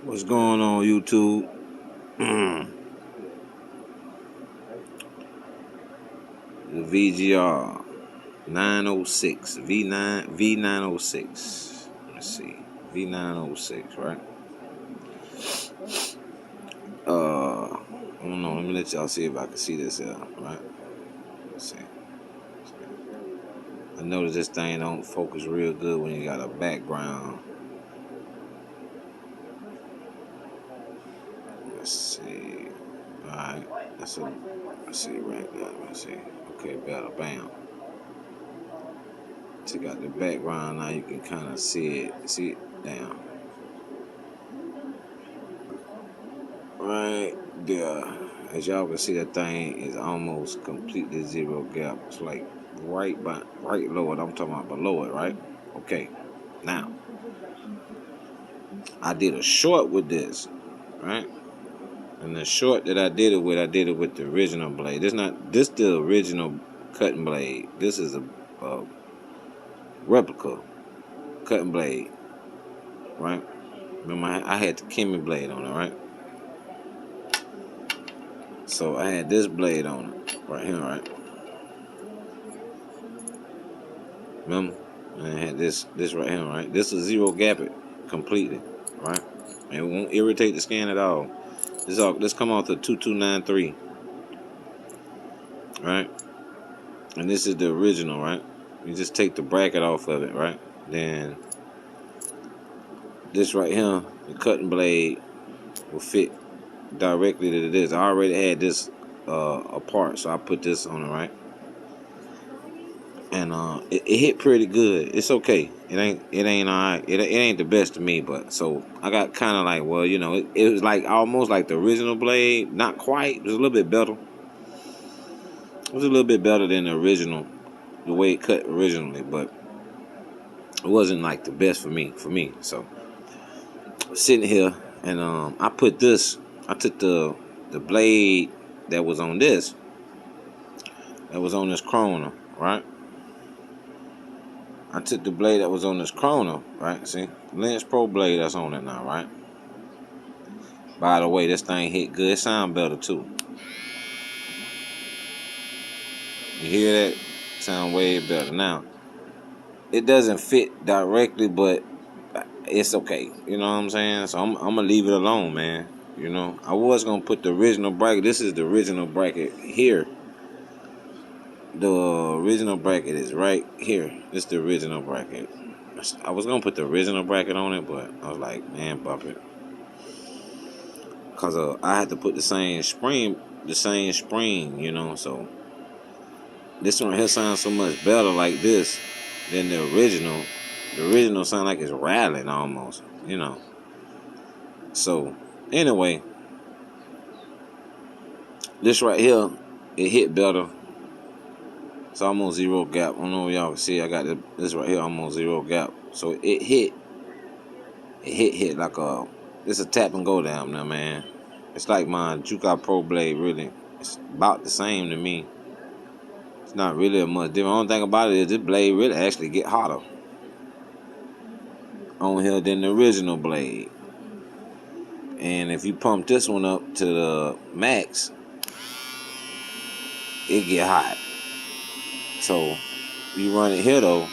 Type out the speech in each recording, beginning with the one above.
What's going on, YouTube? The VGR 906 V906. Let's see, V906, right? I don't know. Let me let y'all see if I can see this here, right? Let's see. I notice this thing don't focus real good when you got a background. Let's see. All right. Let's see right now. Let's see. Okay, better. Bam. Check out the background now. You can kind of see it. See it down. Right there. As y'all can see, that thing is almost completely zero gap. It's like right lower. I'm talking about below it, right? Okay. Now, I did a short with this, right? And the short that I did it with the original blade. This the original cutting blade. This is a replica cutting blade, right? Remember, I had the Kimmy blade on it, right? So I had this blade on it, right here, right? Remember? And I had this right here, right? This is zero gap it completely, right? And it won't irritate the skin at all. This come off the 2293, right? And this is the original, right? You just take the bracket off of it, right? Then this right here, the cutting blade will fit directly to this. I already had this apart, so I put this on it, right? And it hit pretty good. It's okay. It ain't alright. It ain't the best to me, but so I got kind of like, well, you know, it was like almost like the original blade. Not quite. It was a little bit better. It was a little bit better than the original, the way it cut originally, but it wasn't like the best for me. So sitting here, and I took the blade that was on this chrono, right? I took the blade that was on this chrono, right? See, Lens Pro blade that's on it now, right? By the way, this thing hit good. It sound better too. You hear that? Sound way better. Now, it doesn't fit directly, but it's okay. You know what I'm saying? So I'm gonna leave it alone, man. You know, I was gonna put the original bracket. This is the original bracket here. The original bracket is right here. This is the original bracket. I was gonna put the original bracket on it, but I was like, man, bump it. Cause I had to put the same spring, you know. So this one here sounds so much better like this than the original. The original sound like it's rattling almost, you know. So anyway, this right here, it hit better. It's almost zero gap. I don't know if y'all can see. I got this right here, almost zero gap. So it hit like a. It's a tap and go down now, man. It's like my Juka Pro blade, really. It's about the same to me. It's not really a much different. The only thing about it is this blade really actually get hotter on here than the original blade. And if you pump this one up to the max, it get hot. So you run it here though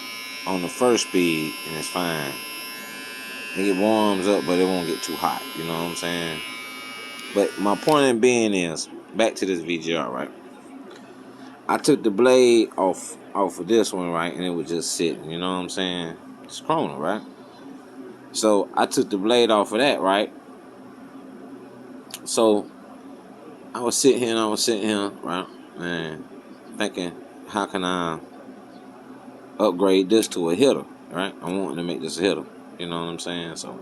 on the first speed and it's fine. It warms up, but it won't get too hot. You know what I'm saying? But my point in being is, back to this VGR, right? I took the blade off of this one, right, and it was just sitting. You know what I'm saying? It's chrono, right? So I took the blade off of that, right? So I was sitting here, right, and thinking, how can I upgrade this to a hitter, right? I wanted to make this a hitter. You know what I'm saying? So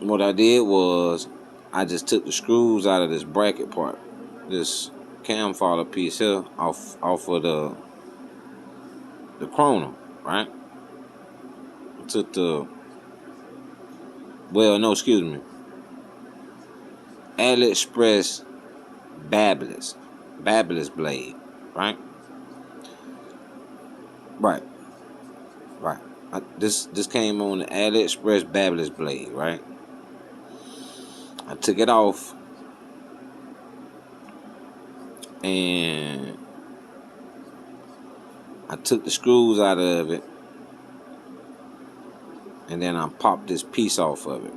what I did was I just took the screws out of this bracket part, this cam follower piece here, off of the chrono, right? I took AliExpress babyliss blade, right? Right. This came on the AliExpress babyliss blade, right? I took it off, and I took the screws out of it, and then I popped this piece off of it,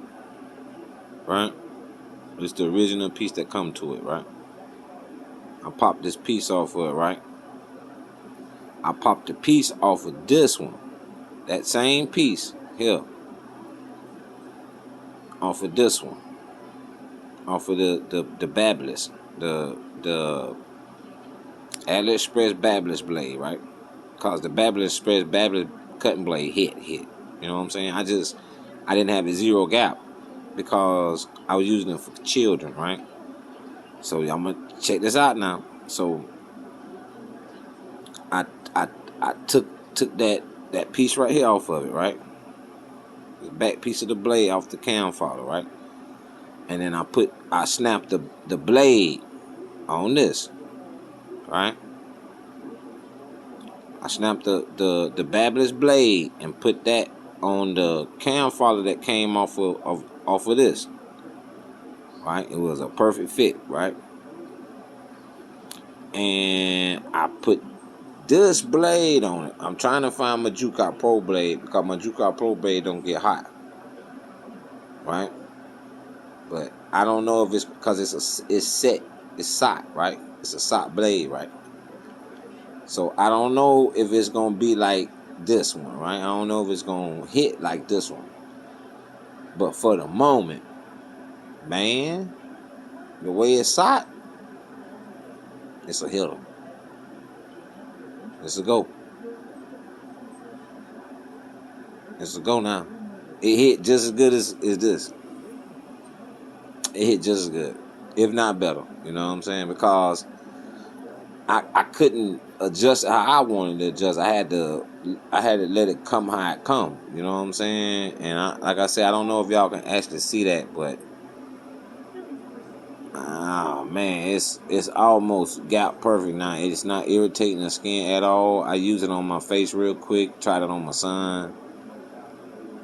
right? It's the original piece that come to it, right? I popped this piece off of it, right? I popped the piece off of this one, that same piece here, off of this one, off of the babyliss, the AliExpress babyliss blade, right? Cause the babyliss cutting blade hit. You know what I'm saying? I didn't have a zero gap because I was using it for children, right? So I'm gonna check this out now. So I took that piece right here off of it, right? The back piece of the blade off the cam follower, right? And then I snapped the blade on this, right? I snapped the babyliss blade and put that on the cam follower that came off of this, right? It was a perfect fit, right? And I put this blade on it. I'm trying to find my Jucat Pro blade because my Jucat Pro blade don't get hot, right? But I don't know if it's because it's SOT, right? It's a SOT blade, right? So I don't know if it's gonna be like this one, right? I don't know if it's gonna hit like this one. But for the moment, man, the way it's SOT, it's a hitter. It's a go. It's a go now. It hit just as good as this. It hit just as good, if not better. You know what I'm saying? Because I couldn't adjust how I wanted to adjust. I had to let it come how it come. You know what I'm saying? And like I said, I don't know if y'all can actually see that, but man, it's almost gap perfect now. It's not irritating the skin at all. I use it on my face real quick. Tried it on my son,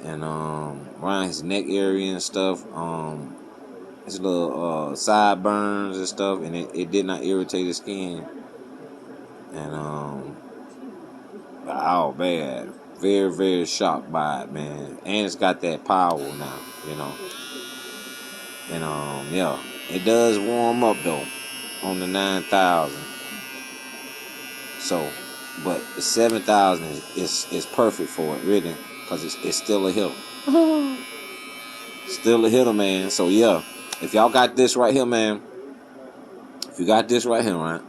and around his neck area and stuff. His little sideburns and stuff, and it did not irritate his skin. And oh man, very, very shocked by it, man. And it's got that power now, you know. And yeah, it does warm up though on the 9,000. So, but the 7,000 is perfect for it, really, because it's still a hitter. Still a hitter, man. So yeah, if y'all got this right here, man. If you got this right here, right.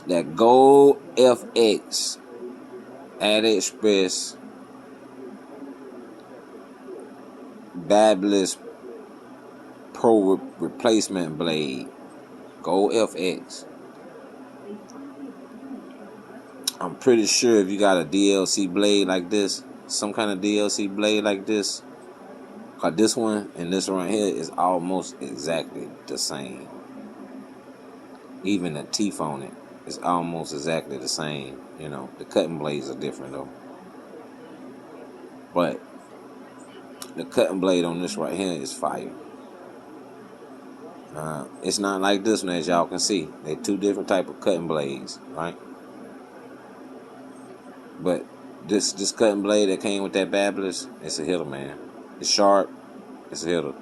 That Gold FX AliExpress babyliss Pro replacement blade, Gold FX. I'm pretty sure if you got a DLC blade like this, some kind of DLC blade like this, cause this one and this one right here is almost exactly the same. Even the teeth on it is almost exactly the same. You know, the cutting blades are different though. But the cutting blade on this right here is fire. It's not like this one, as y'all can see. They're two different type of cutting blades, right? But this cutting blade that came with that babyliss, it's a hitter, man. It's sharp. It's a hitter.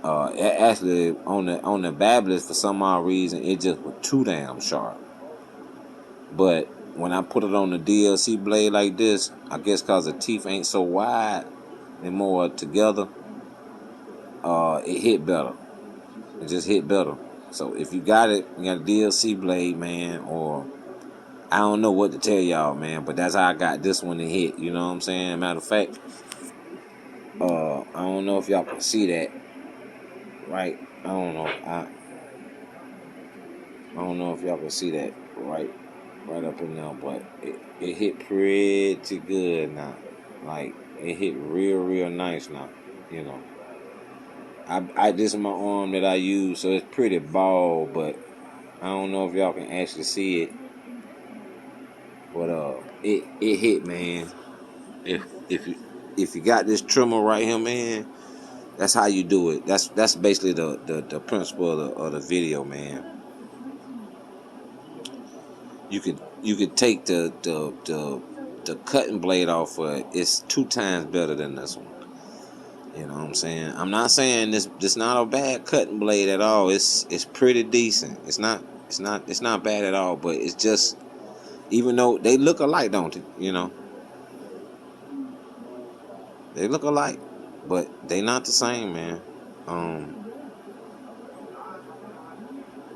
Actually, on the babyliss, for some odd reason, it just was too damn sharp. But when I put it on the DLC blade like this, I guess because the teeth ain't so wide, they're more together. It hit better. It just hit better. So if you got it, you got a DLC blade, man, or I don't know what to tell y'all, man, but that's how I got this one to hit. You know what I'm saying? Matter of fact, I don't know if y'all can see that, right? I don't know. I don't know if y'all can see that right up in there, but it hit pretty good now. Like it hit real nice now. You know, I this is my arm that I use, so it's pretty bald, but I don't know if y'all can actually see it. But it hit, man. If you got this trimmer right here, man, That's how you do it. That's basically the principle of the video, man. You could take the cutting blade off of it. It's 2 times better than this one. You know what I'm saying? I'm not saying this not a bad cutting blade at all. It's pretty decent. It's not bad at all. But it's just, even though they look alike, don't they? You know, they look alike, but they not the same, man. I'm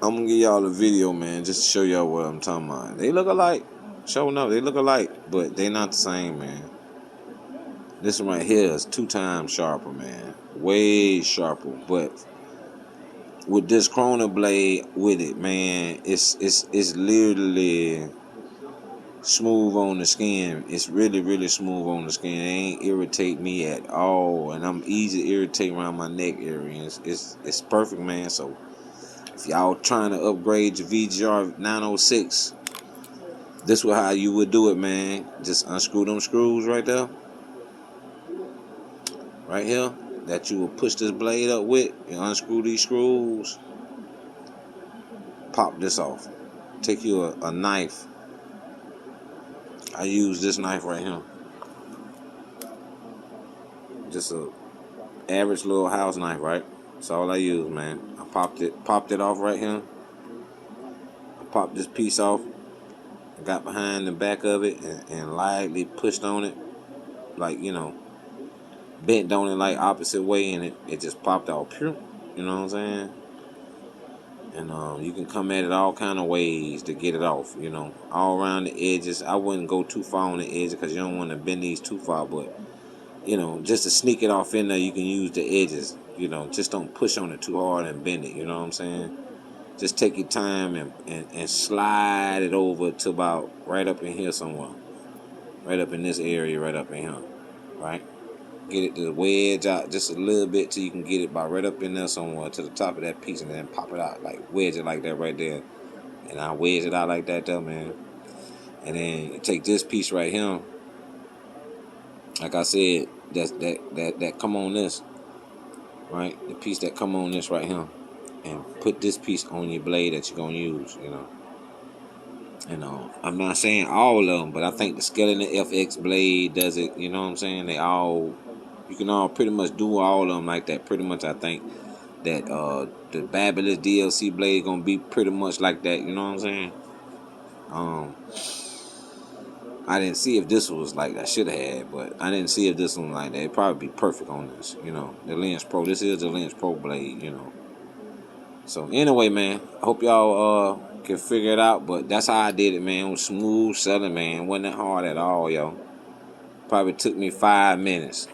gonna give y'all a video, man, just to show y'all what I'm talking about. They look alike. Sure enough, they look alike, but they not the same, man. This one right here is 2 times sharper, man. Way sharper. But with this Corona blade with it, man, it's literally smooth on the skin. It's really, really smooth on the skin. It ain't irritate me at all. And I'm easy to irritate around my neck area. It's perfect, man. So if y'all trying to upgrade your VGR 906, this is how you would do it, man. Just unscrew them screws right there. Right here. That you will push this blade up with. You unscrew these screws. Pop this off. Take you a knife. I use this knife right here. Just a average little house knife, right? That's all I use, man. I popped it off right here. I popped this piece off. I got behind the back of it and lightly pushed on it, like, you know, bent on it like opposite way, and it just popped out. You know what I'm saying? And you can come at it all kind of ways to get it off, you know, all around the edges. I wouldn't go too far on the edges because you don't want to bend these too far, but, you know, just to sneak it off in there, you can use the edges, you know. Just don't push on it too hard and bend it, you know what I'm saying? Just take your time and slide it over to about right up in here somewhere. Right up in this area, right up in here, right? Get it to wedge out just a little bit till you can get it by right up in there somewhere to the top of that piece, and then pop it out, like wedge it like that right there. And I wedge it out like that there, man. And then you take this piece right here, like I said, that come on this, right? The piece that come on this right here, and put this piece on your blade that you're gonna use, you know. And I'm not saying all of them, but I think the Skeleton FX blade does it. You know what I'm saying? You can all pretty much do all of them like that. Pretty much, I think that the babyliss DLC blade gonna be pretty much like that. You know what I'm saying? I didn't see if this was like I should have had, but I didn't see if this one like that. It'd probably be perfect on this. You know, the Lens Pro. This is the Lens Pro blade. You know. So anyway, man, I hope y'all can figure it out. But that's how I did it, man. It was smooth selling, man. It wasn't that hard at all, yo. Probably took me 5 minutes.